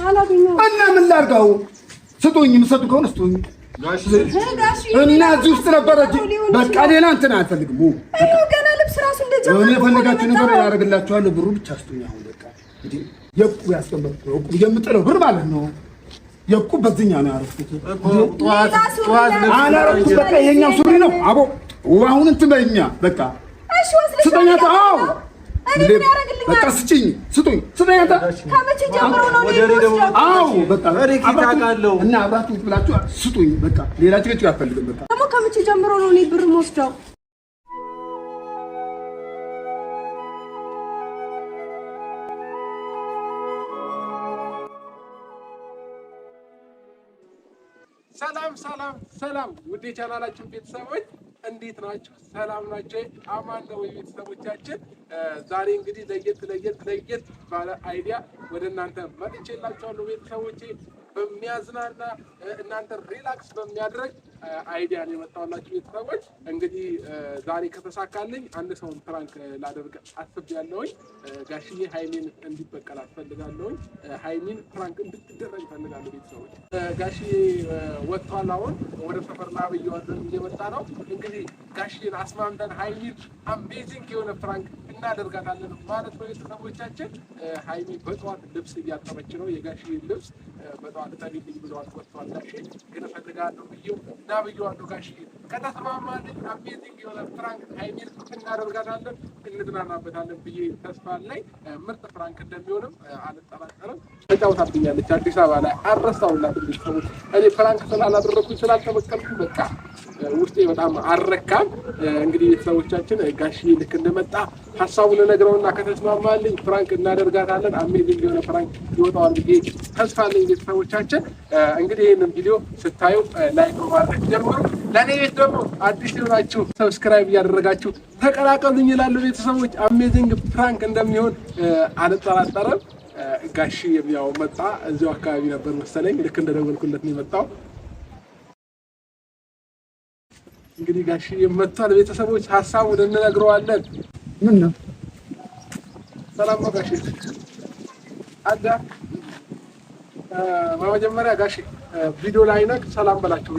እና ምን ላድርገው? ስጡኝ፣ የምትሰጡ ከሆነ ስጡኝ። እና እዚህ ውስጥ ነበረ በቃ ሌላ እንትን አልፈልግም። ገና ልብስ ራሱ እንደጀመረ እኔ የፈለጋችሁ ነገር ያደርግላችኋለሁ። ብሩ ብቻ ስጡኝ። አሁን በቃ እንዴ የቁብ ያስቀመጥኩት የቁብ የምጥለው ብር ማለት ነው። የቁብ በዚህኛው ነው ያረፍኩት። አላረፍኩት። በቃ ይሄኛው ሱሪ ነው አቦ። አሁን እንትን በእኛ በቃ እሺ ወስደሽ ስጠኝ። አዎ በቃ ስጪኝ፣ ስጡኝ፣ ስጠኝ። ከመቼ ጀምሮ ነው ነው? አዎ በቃ እና አብራችሁ ብላችሁ ስጡኝ። በቃ ሌላ ጭቅጭቅ አልፈልግም። በቃ ደግሞ ከመቼ ጀምሮ ነው እኔ ብር የምወስደው? ሰላም ሰላም ሰላም ውድ የቻናላችን ቤተሰቦች እንዴት ናችሁ? ሰላም ናችሁ? አማን ነው ቤተሰቦቻችን። ዛሬ እንግዲህ ለየት ባለ አይዲያ ወደ እናንተ መጥቼላችኋለሁ ቤተሰቦቼ። በሚያዝናና እናንተ ሪላክስ በሚያደርግ አይዲያ ነው የመጣሁላችሁ ቤተሰቦች። እንግዲህ ዛሬ ከተሳካልኝ አንድ ሰውን ፕራንክ ላደርግ አስቤያለሁኝ። ጋሽዬ ሀይሚን እንዲበቀል አስፈልጋለሁኝ። ሀይሚን ፕራንክ እንድትደረግ እፈልጋለሁ ቤተሰቦች። ጋሽዬ ወጥቷል። አሁን ወደ ሰፈር ላብየዋለሁ እየመጣ ነው። እንግዲህ ጋሽዬን አስማምተን ሀይሚን አሜዚንግ የሆነ ፕራንክ እናደርጋታለን ማለት ነው ቤተሰቦቻችን። ሀይሚ በጠዋት ልብስ እያጠበች ነው። የጋሽዬን ልብስ በጠዋት ጠቢልኝ ብለዋል። ወጥቷል። ጋሽዬ ግን እፈልጋለሁ ብዬው እና ብዬዋለሁ። ጋሽዬ ከተስማማልኝ አሜዚንግ የሆነ ፕራንክ ሀይሚን እናደርጋታለን፣ እንዝናናበታለን ብዬ ተስፋ ላይ ምርጥ ፕራንክ እንደሚሆንም አልጠራጠርም። ተጫውታብኛለች አዲስ አበባ ላይ አረሳሁላት ቤተሰቦች። እኔ ፕራንክ ስላላደረኩኝ ስላልተበቀልኩ በቃ ውስጤ በጣም አልረካም። እንግዲህ ቤተሰቦቻችን ጋሽዬ ልክ እንደመጣ ሀሳቡን ነግረውና ከተስማማልኝ ፕራንክ እናደርጋታለን። አሜዚንግ የሆነ ፕራንክ ይወጣዋል ብዬ ተስፋ አለኝ ቤተሰቦቻችን። እንግዲህ ይህንን ቪዲዮ ስታዩ ላይክ በማድረግ ጀምሩ። ለእኔ ቤት ደግሞ አዲስ የሆናችሁ ሰብስክራይብ እያደረጋችሁ ተቀላቀሉኝ ይላሉ ቤተሰቦች። አሜዚንግ ፕራንክ እንደሚሆን አልጠራጠርም። ጋሽዬ ያው መጣ፣ እዚሁ አካባቢ ነበር መሰለኝ። ልክ እንደደወልኩለት ነው የመጣው። እንግዲህ ጋሽዬ መጥቷል ቤተሰቦች። ሀሳቡን እንነግረዋለን። ምን ነው? ሰላም ነው ጋሽዬ? አዳ በመጀመሪያ ጋሽዬ ቪዲዮ ላይ ነክ ሰላም በላችሁ።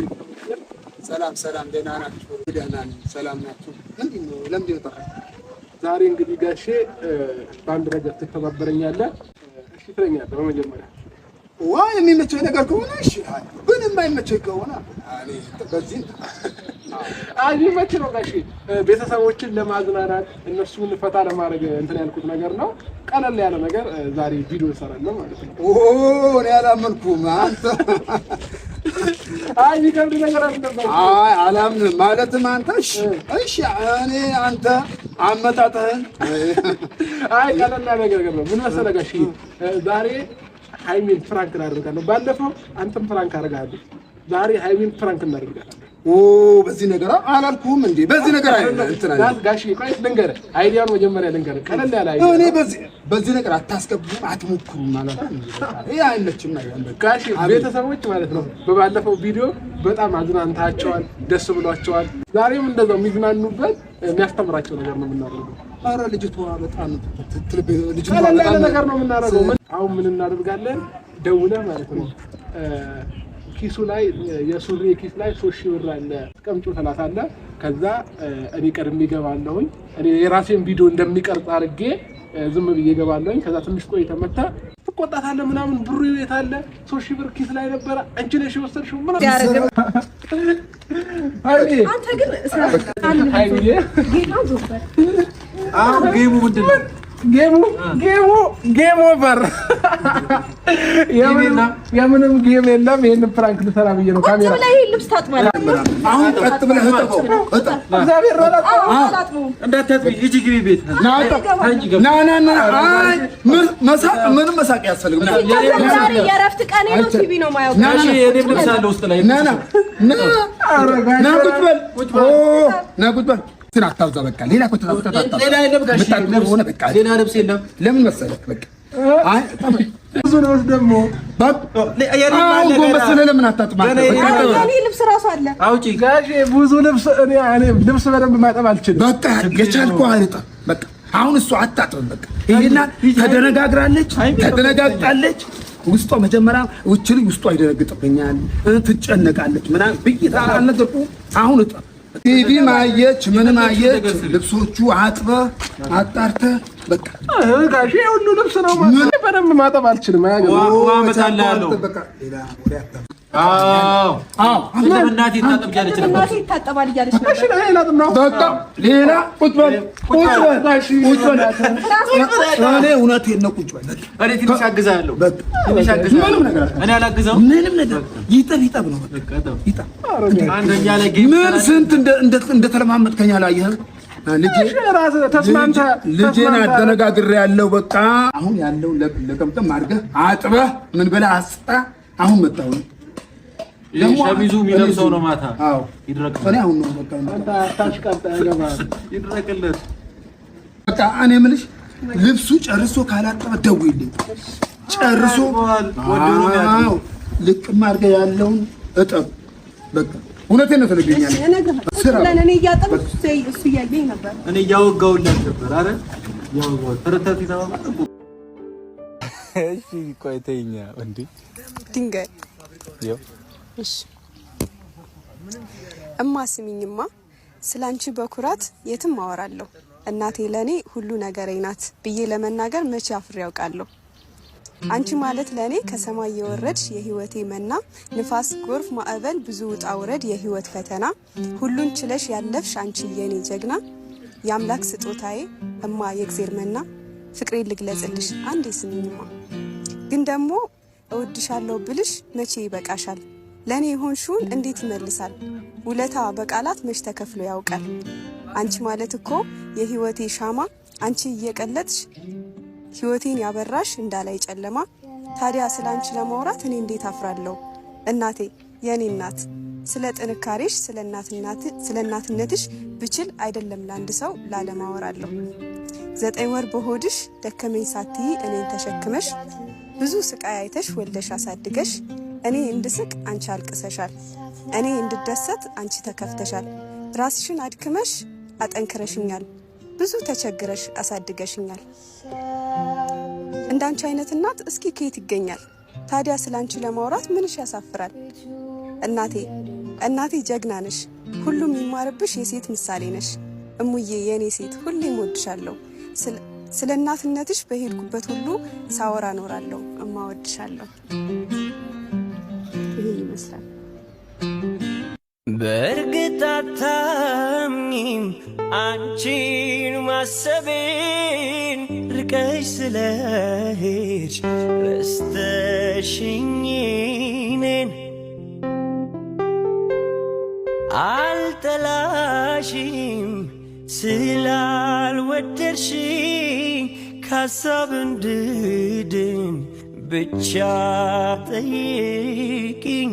ሰላም ደህና ናችሁ? ደህና ነኝ። ሰላም ናችሁ? ምንድን ነው ለምንድን ነው ጠፋህ? ዛሬ እንግዲህ ጋሽዬ በአንድ ነገር ትተባበረኛለህ? እሺ ትለኛለህ? በመጀመሪያ የሚመቸኝ ነገር ከሆነ እሺ፣ ግን የማይመቸኝ ከሆነ እኔ በዚህ የሚመች ነው ጋሽዬ። ቤተሰቦችን ለማዝናናት እነሱን ፈታ ለማድረግ እንትን ያልኩት ነገር ነው። ቀለል ያለ ነገር ዛሬ ቪዲዮ እሰራለሁ ማለት ነው። እኔ አላመንኩም። አንተ የሚከብድ ነገር አልነበረም። አላምንም ማለትም አንተ እሺ እኔ አንተ አመጣጥህን ቀለል ያለ ነገር ነው። ምን መሰለህ ጋሽዬ፣ ዛሬ ሀይሚን ፍራንክ እናደርጋለሁ። ባለፈው አንተም ፍራንክ አደርጋለሁ። ዛሬ ሀይሚን ፍራንክ እናደርጋለን። በዚህ ነገር አላልኩም እንዴ? በዚህ ነገር እንትና ጋሽዬ ቆይ ልንገርህ፣ አይዲያውን መጀመሪያ ልንገርህ። ቀለል ያለ አይዲያ እኔ በዚህ ነገር አታስገቡም፣ አትሞክሩም ማለት ነው። ይሄ አይመችም ነው ጋሽዬ። ቤተሰቦች ማለት ነው በባለፈው ቪዲዮ በጣም አዝናንታቸዋል፣ ደስ ብሏቸዋል። ዛሬም እንደዛው የሚዝናኑበት የሚያስተምራቸው ነገር ነው የምናደርገው። ኧረ ልጅቷ በጣም ቀለል ያለ ነገር ነው የምናደርገው። አሁን ምን እናደርጋለን? ደውለህ ማለት ነው ኪሱ ላይ የሱሪ ኪስ ላይ 3000 ብር አለ ቀምጩ ትላታለህ። ከዛ እኔ ቀድሜ እገባለሁኝ። እኔ የራሴን ቪዲዮ እንደሚቀርጽ አድርጌ ዝም ብዬ እገባለሁኝ። ከዛ ትንሽ ቆይተህ መተህ ትቆጣታለህ ምናምን። ብሩ የት አለ? 3000 ብር ኪስ ላይ ነበረ፣ አንቺ ነሽ የወሰድሽው ምናምን ያረጋግጥ። አንተ ግን ሃይሚዬ ጌታው ዞበር ጌሙ ምንድን ነው? ጌም ኦቨር። የምንም ጌም የለም። ይሄን ፕራንክ ልሰራ ብዬ ነው። ካሜራ ላይ ልብስ ታጥባለህ። አሁን ቀጥ ብለህ እግዚአብሔር እንዳታጥቢ ሂጂ ግቢ ቤት ና ምንም መሳቅ ያስፈልግም። ዛሬ የእረፍት ቀኔ ነው። ቲቪ ነው ማየው። የኔም ልብስ አለ ውስጥ ላይ ና ቁጭ በል አታብዛ። በቃ ሌላ ልብስ የለም። ለምን መሰለህ በቃ ብዙ ነው ደግሞ ለምን አታጥማ? ልብስ ራሱ አለ አውጪ ጋሼ። ብዙ ልብስ እኔ ልብስ በደንብ ማጠብ አልችልም። በቃ የቻልኩህ አይደል? በቃ አሁን እሱ አታጥብም። በቃ ይሄና ተደነጋግራለች፣ ተደነጋግጣለች። ውስጧ መጀመሪያ ውጭልኝ ውስጧ ይደነግጥብኛል ትጨነቃለች ምናምን ብይታ አልነገርኩህም አሁን ቲቪ ማየች ምን ማየች ልብሶቹ አጥበህ አጣርተህ በቃ ጋሼ ሁሉ ልብስ ነው ማለት በደንብ ማጠብ አልችልም አመጣልሃለሁ በቃ እናቴ ታጠብጃለች እናቴ ታጠባል እያለች ነበር እሺ ነው በቃ ሌላ ቁጭ በል እኔ እውነቴን ነው ቁጭ በል እኔ ትንሽ አግዛለሁ ምንም ነገር እኔ አላግዘውም ምንም ነገር ይጠብ ነው ይጠብ አንደኛ ላይ ምን ስንት እንደተለማመጥከኝ አላየህም ልጄን አደነጋግሬያለሁ በቃ አሁን ያለው ለቀምጠም አድርገህ አጥበህ ምን ብለህ አስጣ አሁን መጣሁ ሸሚዙ የሚለብሰው ነው ማታ ይድረቅለት እኔ አሁን ነው በቃ ታሽቃጣ ያገባ ይድረቅለት በቃ እኔ የምልሽ ልብሱ ጨርሶ ካላጠበ ደውይልኝ ጨርሶ ወደው ልቅም አድርገህ ያለውን እጠብ በቃ እውነቴን ነው ትነግሪኛለሽ እኔ እያጠብኩ እሱ እያየኝ ነበር እኔ እያወጋሁለት ነበር አረ ያወጋው ተረታት ይተባባ እሺ ቆይ ተይኛ እንዴ ድንጋይ ያው እሺ ስሚኝማ ስላንቺ በኩራት የትም አወራለሁ እናቴ ለኔ ሁሉ ነገሬ ናት ብዬ ለመናገር መቼ አፍሬ ያውቃለሁ አንቺ ማለት ለኔ ከሰማይ የወረድሽ የህይወቴ መና ንፋስ ጎርፍ ማዕበል ብዙ ውጣ ውረድ የህይወት ፈተና ሁሉን ችለሽ ያለፍሽ አንቺ የኔ ጀግና የአምላክ ስጦታዬ የእግዚአብሔር መና ፍቅሬ ልግለጽልሽ አንዴ ስሚኝማ ግን ደግሞ እወድሻለሁ ብልሽ መቼ ይበቃሻል ለኔ ይሆንሽውን እንዴት ይመልሳል ውለታ በቃላት መች ተከፍሎ ያውቃል አንቺ ማለት እኮ የህይወቴ ሻማ አንቺ እየቀለጥሽ ህይወቴን ያበራሽ እንዳላይ ጨለማ ታዲያ ስላንቺ ለማውራት እኔ እንዴት አፍራለሁ እናቴ የኔ እናት ስለ ጥንካሬሽ ስለ እናትነትሽ ብችል አይደለም ለአንድ ሰው ላለማወራለሁ 9 ወር በሆድሽ ደከመኝ ሳትይ እኔን ተሸክመሽ ብዙ ስቃይ አይተሽ ወልደሽ አሳድገሽ እኔ እንድስቅ አንቺ አልቅሰሻል እኔ እንድደሰት አንቺ ተከፍተሻል ራስሽን አድክመሽ አጠንክረሽኛል ብዙ ተቸግረሽ አሳድገሽኛል እንዳንቺ አይነት እናት እስኪ ከየት ይገኛል ታዲያ ስላንቺ ለማውራት ምንሽ ያሳፍራል እናቴ ጀግና ነሽ ሁሉም ይማርብሽ የሴት ምሳሌ ነሽ እሙዬ የኔ ሴት ሁሌም ወድሻለሁ ስለ እናትነትሽ በሄድኩበት ሁሉ ሳወራ ኖራለሁ እማወድሻለሁ ይሄ ይመስላል በእርግጥ አታምኚም አንቺን ማሰቤን ርቀሽ ስለሄድሽ ረስተሽኝ እኔን አልጠላሽም ስላልወደድሽኝ ከሀሳብ እንድድን ብቻ ጠይቂኝ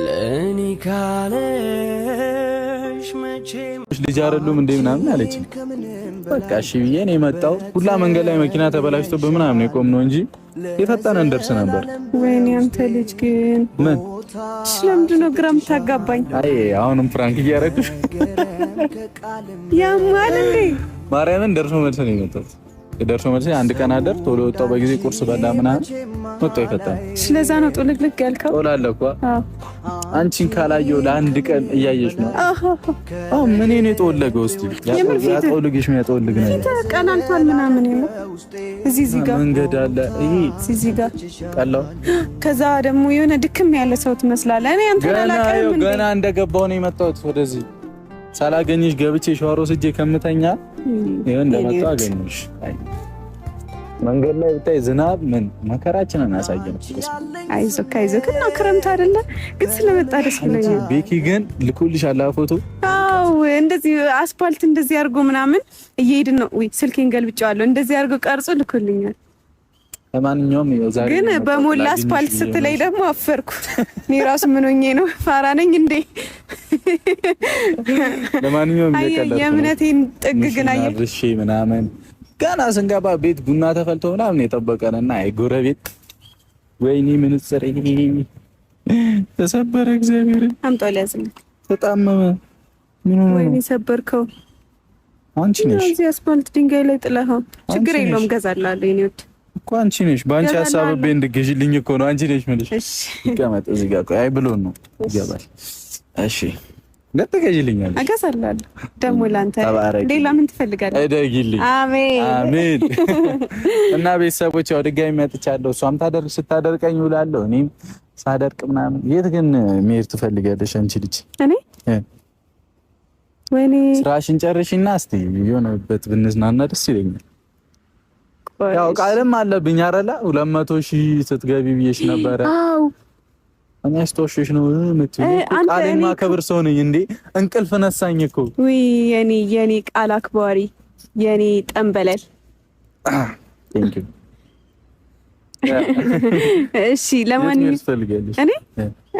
ለኔ ካለሽ መቼም ልጅ አይደሉም እንዴ ምናምን አለች በቃ እሺ ብዬ ነው የመጣው ሁላ መንገድ ላይ መኪና ተበላሽቶ በምናምን የቆምነው እንጂ የፈጠነን ደርስ ነበር ወይኔ አንተ ልጅ ግን ምን ስለምንድን ነው ግራ የምታጋባኝ አይ አሁንም ፍራንክ እያደረግሽ ያማል እንዴ ማርያምን ደርሶ መልስ ነው የመጣው ደርሶ መልስ አንድ ቀን አደር ቶሎ ወጣው በጊዜ ቁርስ በላ ምናምን ወጣው ይፈታል ስለዛ ነው ጦልግልግ ያልከው ጦላለኩ አንቺን ካላየው ለአንድ ቀን እያየሽ ነው ምን እኔ ጦለገው እስቲ ያጦልግሽ የሚያጦልግ ነው ተቀናንቷል ምናምን ነው እዚህ ጋር መንገድ አለ ይሄ እዚህ ጋር ቀላው ከዛ ደግሞ የሆነ ድክም ያለ ሰው ትመስላለህ እኔ አንተ ላላቀም ገና እንደገባው ነው የመጣሁት ወደዚህ ሳላገኝሽ ገብቼ ሻወር ወስጄ ከምተኛ ይሄን እንደመጣው አገኘሽ መንገድ ላይ ብታይ ዝናብ ምን መከራችንን አሳየን አይዞህ እና ክረምት አይደለ ግን ስለመጣ ደስ ብሎኛል ቤኪ ግን ልኩልሽ አላ ፎቶ እንደዚህ አስፋልት እንደዚህ አድርጎ ምናምን እየሄድን ነው ወይ ስልኬን ገልብጫዋለሁ እንደዚህ አድርጎ ቀርጾ ልኩልኛል ለማንኛውም ዛሬ ግን በሞላ አስፋልት ስትለይ ደግሞ አፈርኩ እኔ ራሱ ምን ሆኜ ነው ፋራ ነኝ እንዴ ለማንኛውም የእምነቴን ጥግ ግን አየሽ ምናምን ገና ስንገባ ቤት ቡና ተፈልቶ ምናምን የጠበቀንና የጎረቤት ወይኔ ምን ጽሬ ተሰበረ እግዚአብሔር አምጣው ሊያዝልኝ ተጣመመ ምን ሆነ ወይኔ ሰበርከው አንቺ ነሽ እዚህ አስፋልት ድንጋይ ላይ ጥለኸው ችግር የለውም ገዛላለሁ እኔ ወድ እኮ አንቺ ነሽ በአንቺ ሐሳብ እንድትገዢልኝ እኮ ነው። አንቺ ነሽ የምልሽ። እሺ ይቀመጥ እዚህ ጋር ቆይ። አይ ብሎን ነው ይገባል። እሺ ገጠገዢልኛለሽ። አገዛላለሁ ደግሞ ላንተ ሌላ ምን ትፈልጋለህ? እደጊልኝ። አሜን አሜን። እና ቤተሰቦች ያው ድጋሚ መጥቻለሁ። እሷም ስታደርቀኝ ውላለሁ፣ እኔም ሳደርቅ ምናምን። የት ግን መሄድ ትፈልጋለሽ አንቺ ልጅ? እኔ ወይኔ ስራሽን ጨርሽና እስቲ የሆነበት ብንዝናና ደስ ይለኛል። ያው ቃልም አለብኝ አይደለ? 200,000 ስትገቢ ብዬሽ ነበረ። አው እኔ አስተውሽሽ ነው የምትይው። ቃሌን ማከብር ሰው ነኝ እንዴ? እንቅልፍ ነሳኝ እኮ። ውይ የኔ ቃል አክባሪ የኔ ጠንበለል። ቴንክ ዩ። እሺ ለማንኛውም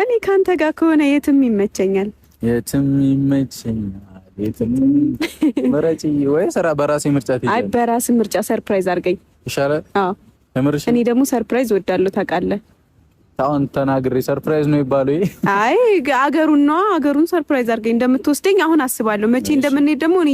እኔ ካንተ ጋር ከሆነ የትም ይመቸኛል። የትም ይመቸኛል። የትም ምረጪ ወይ ስራ በራሴ ምርጫ ትይዣለሽ? አይ በራሴ ምርጫ ሰርፕራይዝ አድርገኝ ይሻላል። አዎ እኔ ደግሞ ሰርፕራይዝ ወዳለሁ ታውቃለህ። ታውን ተናግሬ ሰርፕራይዝ ነው ይባለው። አይ አገሩን ሰርፕራይዝ አድርገኝ እንደምትወስደኝ አሁን አስባለሁ። መቼ እንደምንሄድ ደግሞ እኔ